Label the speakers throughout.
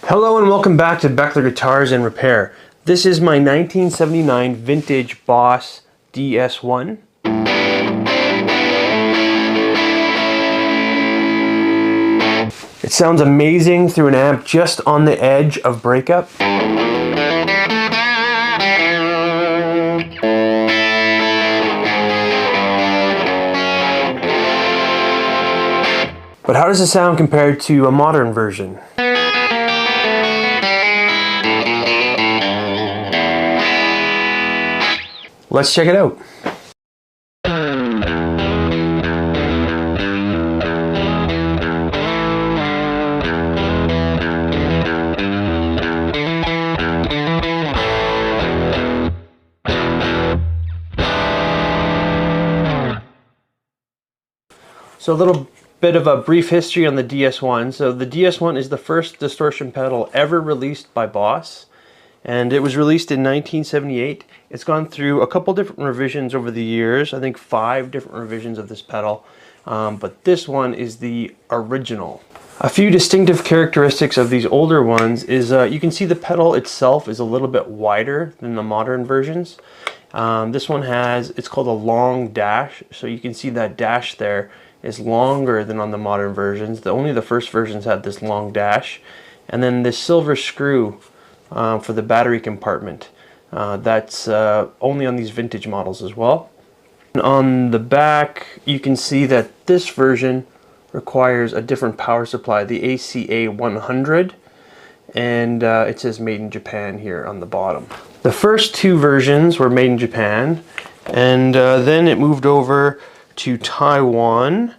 Speaker 1: Hello and welcome back to Beckler Guitars and Repair. This is my 1979 vintage Boss DS-1. It sounds amazing through an amp just on the edge of breakup. But how does it sound compared to a modern version? Let's check it out. So a little bit of a brief history on the DS-1. So the DS-1 is the first distortion pedal ever released by Boss, and it was released in 1978. It's gone through a couple different revisions over the years. I think 5 different revisions of this pedal, but this one is the original. A few distinctive characteristics of these older ones is you can see the pedal itself is a little bit wider than the modern versions. This one has, it's called a long dash, so you can see that dash there is longer than on the modern versions. Only the first versions had this long dash. And then this silver screw for the battery compartment. That's only on these vintage models as well. And on the back, you can see that this version requires a different power supply, the ACA 100, and it says made in Japan here on the bottom. The first 2 versions were made in Japan, and then it moved over to Taiwan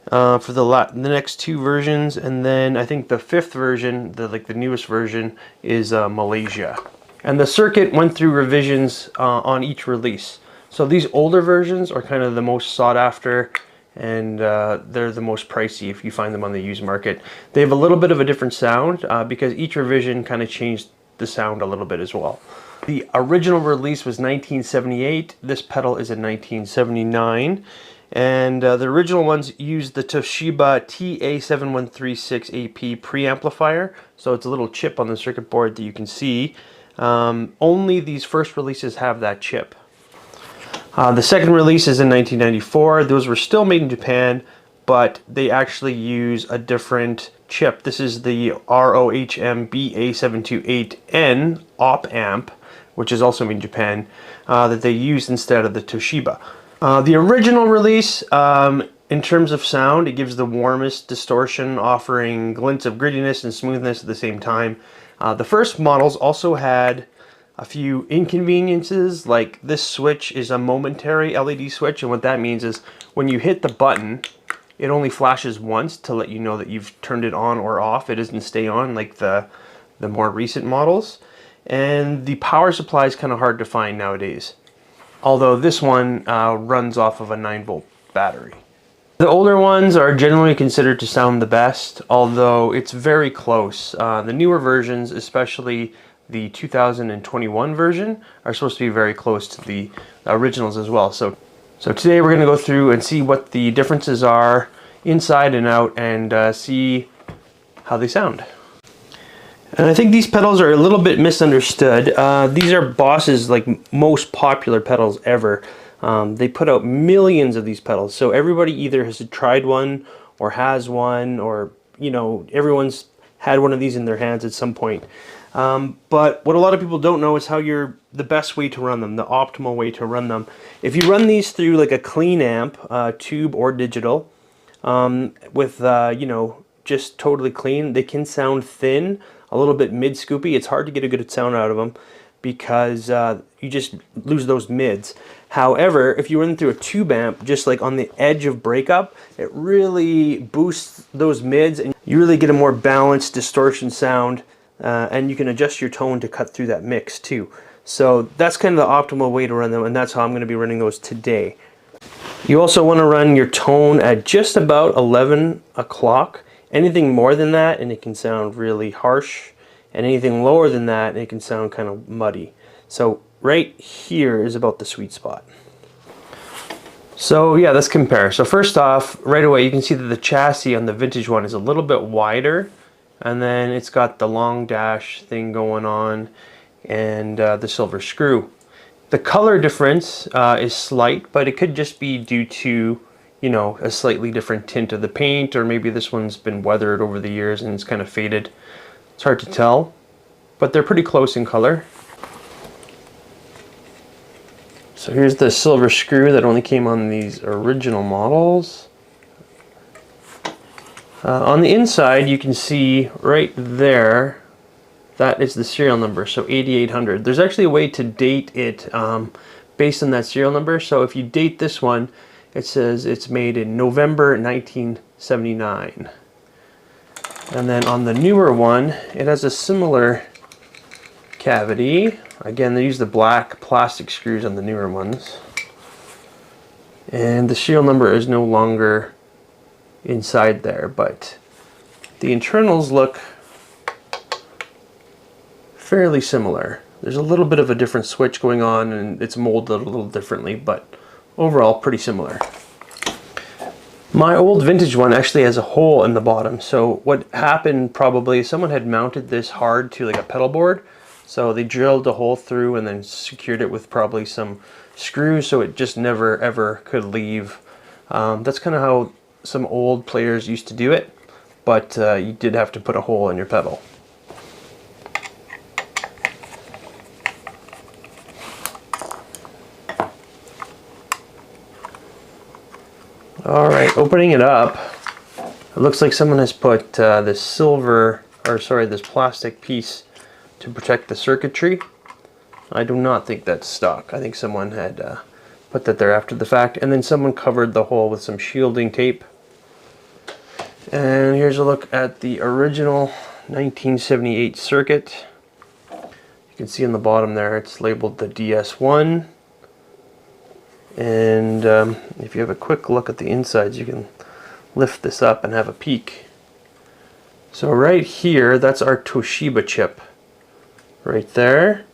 Speaker 1: for the next 2 versions, and then I think the 5th version, the newest version, is Malaysia. And the circuit went through revisions on each release. So these older versions are kind of the most sought after, and they're the most pricey if you find them on the used market. They have a little bit of a different sound because each revision kind of changed the sound a little bit as well. The original release was 1978. This pedal is in 1979. And the original ones used the Toshiba TA7136AP preamplifier. So it's a little chip on the circuit board that you can see. Only these first releases have that chip. The second release is in 1994. Those were still made in Japan, but they actually use a different chip. This is the ROHM BA728N op amp, which is also made in Japan, that they used instead of the Toshiba. The original release, in terms of sound, it gives the warmest distortion, offering glints of grittiness and smoothness at the same time. The first models also had a few inconveniences, like this switch is a momentary LED switch, and what that means is when you hit the button, it only flashes once to let you know that you've turned it on or off. It doesn't stay on like the more recent models. And the power supply is kind of hard to find nowadays, although this one runs off of a 9-volt battery. The older ones are generally considered to sound the best, although it's very close. The newer versions, especially the 2021 version, are supposed to be very close to the originals as well. So today we're going to go through and see what the differences are inside and out, and see how they sound. And I think these pedals are a little bit misunderstood. These are Boss's most popular pedals ever. They put out millions of these pedals, so everybody either has tried one or has one, or everyone's had one of these in their hands at some point. But what a lot of people don't know is how the best way to run them, the optimal way to run them. If you run these through like a clean amp, tube or digital, with just totally clean, they can sound thin, a little bit mid-scoopy. It's hard to get a good sound out of them because you just lose those mids. However, if you run through a tube amp, just like on the edge of breakup, it really boosts those mids, and you really get a more balanced distortion sound, and you can adjust your tone to cut through that mix too. So that's kind of the optimal way to run them, and that's how I'm going to be running those today. You also want to run your tone at just about 11 o'clock. Anything more than that and it can sound really harsh, and anything lower than that it can sound kind of muddy. So right here is about the sweet spot. So yeah, let's compare. So first off, right away you can see that the chassis on the vintage one is a little bit wider and then it's got the long dash thing going on, and the silver screw. The color difference is slight, but it could just be due to, you know, a slightly different tint of the paint, or maybe this one's been weathered over the years and it's kind of faded. It's hard to tell, but they're pretty close in color. So here's the silver screw that only came on these original models. On the inside, you can see right there, that is the serial number, so 8800. There's actually a way to date it based on that serial number. So if you date this one, it says it's made in November 1979. And then on the newer one, it has a similar cavity. Again, they use the black plastic screws on the newer ones. And the serial number is no longer inside there, but the internals look fairly similar. There's a little bit of a different switch going on, and it's molded a little differently, but overall pretty similar. My old vintage one actually has a hole in the bottom. So what happened probably is someone had mounted this hard to like a pedal board. So they drilled a hole through and then secured it with probably some screws, so it just never ever could leave. That's kind of how some old players used to do it, but you did have to put a hole in your pedal. Alright, opening it up, it looks like someone has put this this plastic piece to protect the circuitry. I do not think that's stock. I think someone had put that there after the fact, and then someone covered the hole with some shielding tape. And here's a look at the original 1978 circuit. You can see on the bottom there it's labeled the DS-1. And if you have a quick look at the insides, you can lift this up and have a peek. So right here, that's our Toshiba chip right there.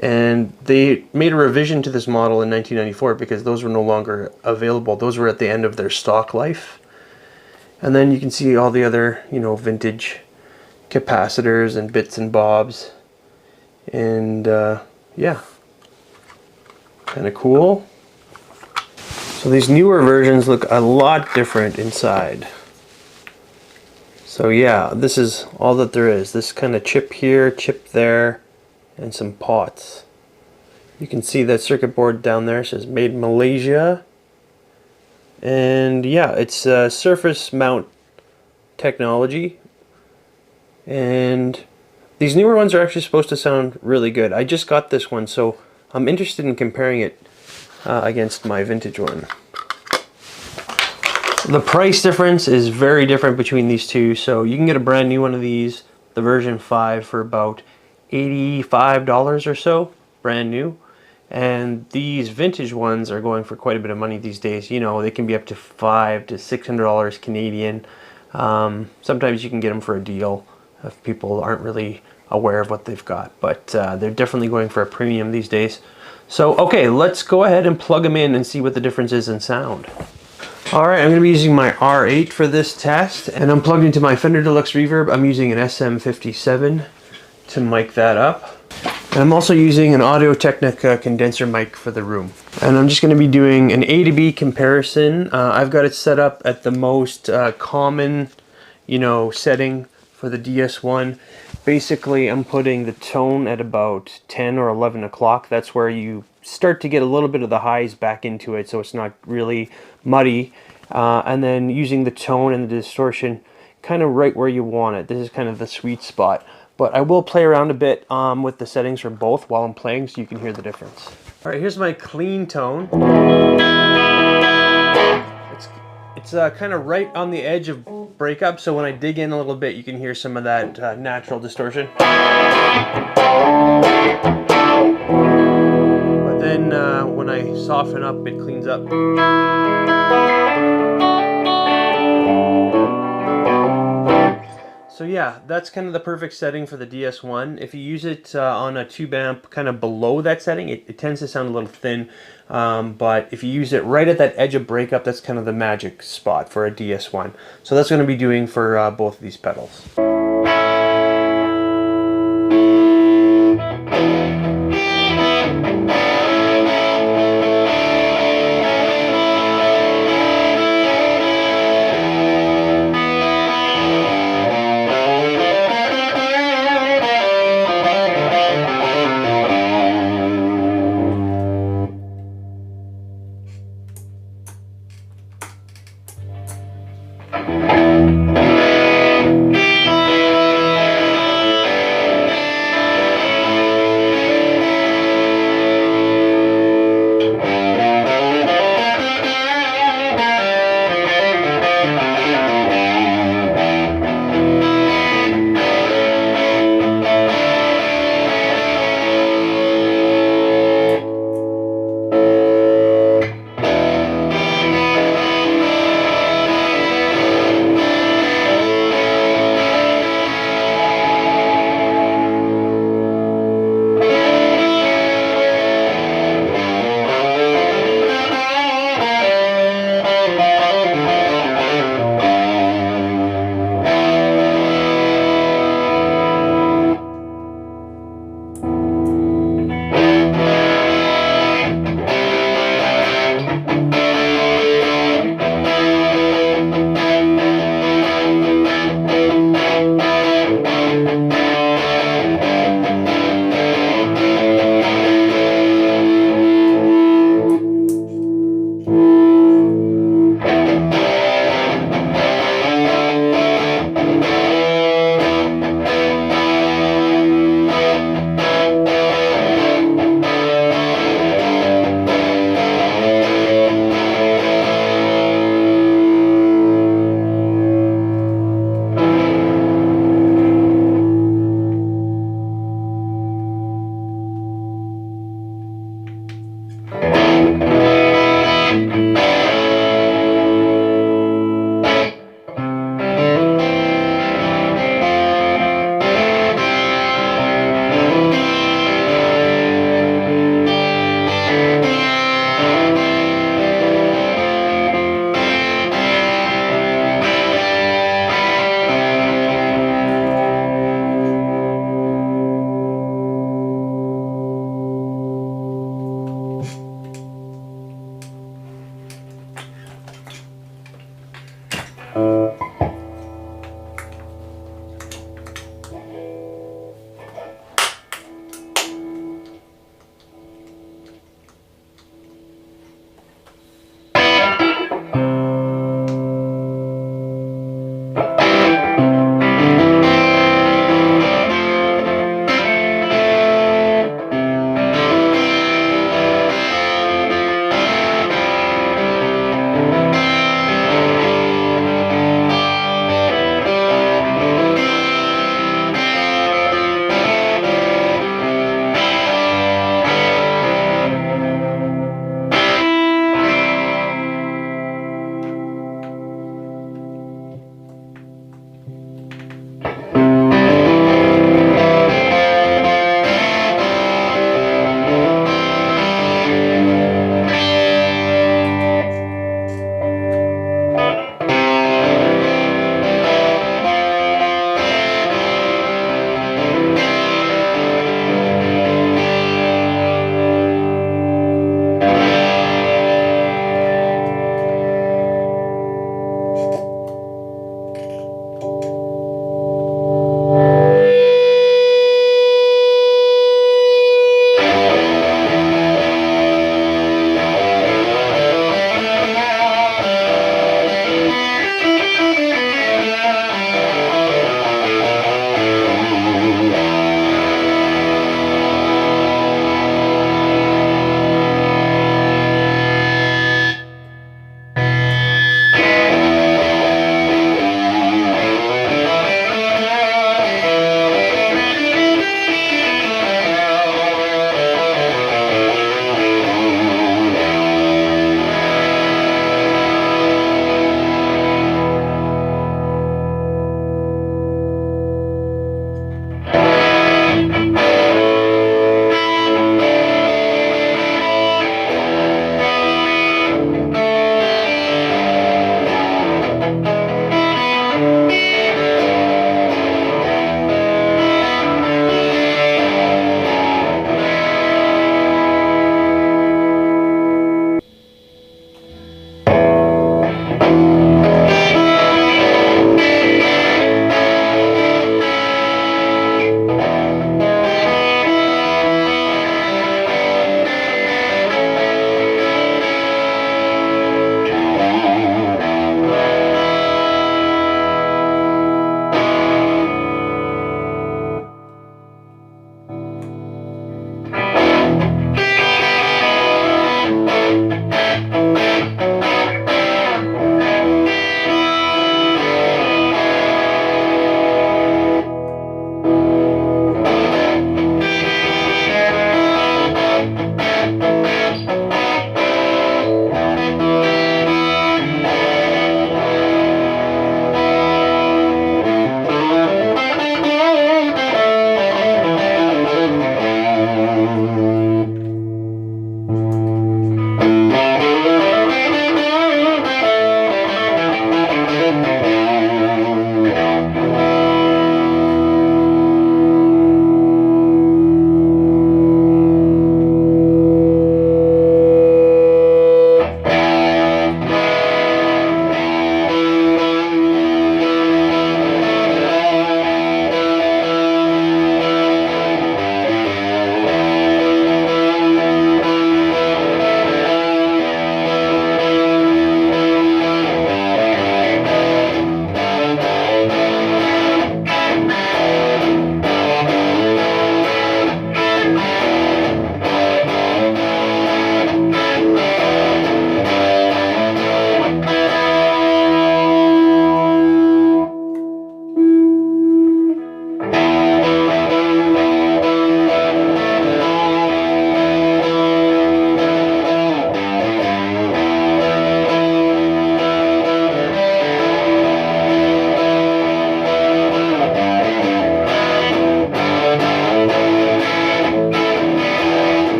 Speaker 1: And they made a revision to this model in 1994 because those were no longer available. Those were at the end of their stock life. And then you can see all the other, you know, vintage capacitors and bits and bobs. And yeah, kind of cool. So these newer versions look a lot different inside. So yeah, this is all that there is. This kind of chip here, chip there, and some pots. You can see that circuit board down there says made in Malaysia. And yeah, it's surface mount technology. And these newer ones are actually supposed to sound really good. I just got this one, so I'm interested in comparing it against my vintage one. The price difference is very different between these two. So you can get a brand new one of these, the version 5, for about $85 or so, brand new. And these vintage ones are going for quite a bit of money these days. You know, they can be up to $500 to $600 Canadian. Sometimes you can get them for a deal if people aren't really aware of what they've got. But they're definitely going for a premium these days. So, okay, let's go ahead and plug them in and see what the difference is in sound. Alright, I'm going to be using my R8 for this test, and I'm plugged into my Fender Deluxe Reverb. I'm using an SM57 to mic that up. And I'm also using an Audio-Technica condenser mic for the room. And I'm just going to be doing an A to B comparison. I've got it set up at the most common, you know, setting for the DS-1. Basically, I'm putting the tone at about 10 or 11 o'clock. That's where you start to get a little bit of the highs back into it, so it's not really muddy. And then using the tone and the distortion kind of right where you want it. This is kind of the sweet spot. But I will play around a bit with the settings for both while I'm playing so you can hear the difference. All right, here's my clean tone. It's kind of right on the edge of breakup, so when I dig in a little bit, you can hear some of that natural distortion. But then when I soften up, it cleans up. So yeah, that's kind of the perfect setting for the DS-1. If you use it on a tube amp kind of below that setting, it tends to sound a little thin. But if you use it right at that edge of breakup, that's kind of the magic spot for a DS-1. So that's going to be doing for both of these pedals.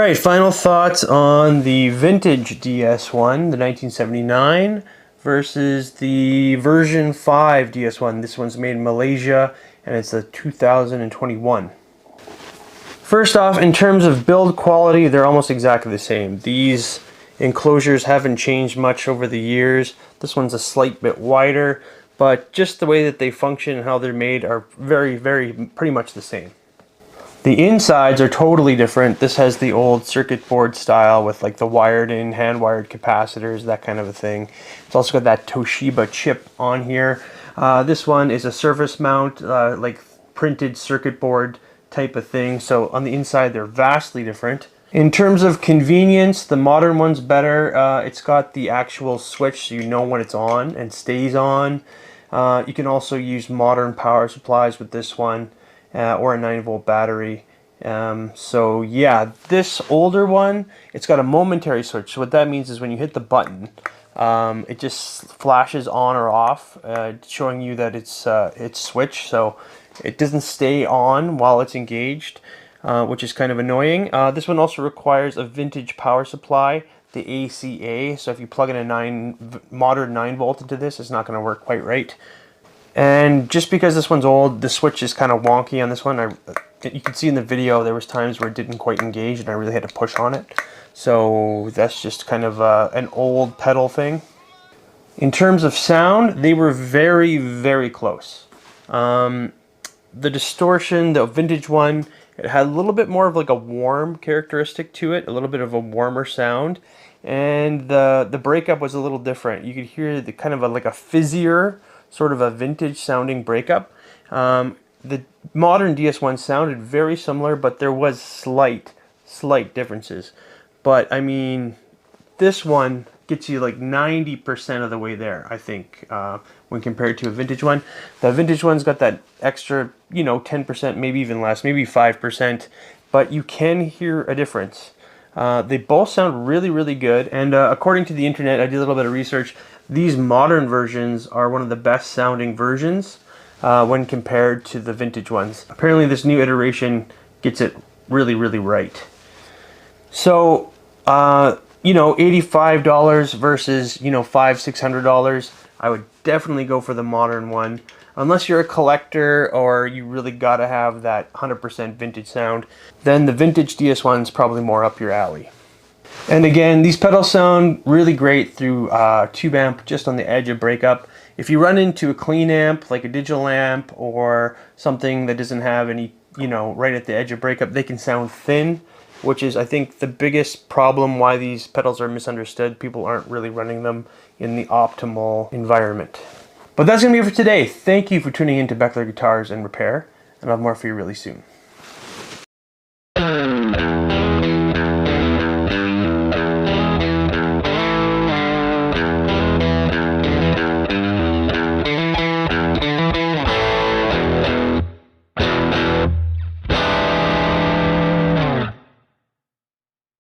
Speaker 1: right, final thoughts on the vintage DS-1, the 1979, versus the version 5 DS-1. This one's made in Malaysia, and it's a 2021. First off, in terms of build quality, they're almost exactly the same. These enclosures haven't changed much over the years. This one's a slight bit wider, but just the way that they function and how they're made are pretty much the same. The insides are totally different. This has the old circuit board style with like the wired in, hand wired capacitors, that kind of a thing. It's also got that Toshiba chip on here. This one is a surface mount, like printed circuit board type of thing. So on the inside, they're vastly different. In terms of convenience, the modern one's better. It's got the actual switch so you know when it's on and stays on. You can also use modern power supplies with this one. Or a 9-volt battery. So yeah, this older one, it's got a momentary switch. So what that means is when you hit the button, it just flashes on or off, showing you that it's switched. So it doesn't stay on while it's engaged, which is kind of annoying. This one also requires a vintage power supply, the ACA. So if you plug in a modern 9-volt into this, it's not going to work quite right. And just because this one's old, the switch is kind of wonky on this one. You can see in the video there was times where it didn't quite engage and I really had to push on it. So that's just kind of an old pedal thing. In terms of sound, they were very close. The Distortion, the vintage one, it had a little bit more of like a warm characteristic to it, a little bit of a warmer sound. And the breakup was a little different. You could hear the kind of like a fizzier, sort of a vintage sounding breakup. The modern DS-1 sounded very similar, but there was slight differences. But I mean, this one gets you like 90% of the way there, I think, when compared to a vintage one. The vintage one's got that extra, 10%, maybe even less, maybe 5%, but you can hear a difference. They both sound really good, and according to the internet, I did a little bit of research. These modern versions are one of the best sounding versions when compared to the vintage ones. Apparently this new iteration gets it really right. So, $85 versus, $500-600, I would definitely go for the modern one. Unless you're a collector or you really gotta have that 100% vintage sound, then the vintage DS-1 is probably more up your alley. And again, these pedals sound really great through tube amp just on the edge of breakup. If you run into a clean amp, like a digital amp or something that doesn't have any, right at the edge of breakup, they can sound thin, which is, I think, the biggest problem why these pedals are misunderstood. People aren't really running them in the optimal environment. But that's going to be it for today. Thank you for tuning in to Beckler Guitars and Repair, and I'll have more for you really soon.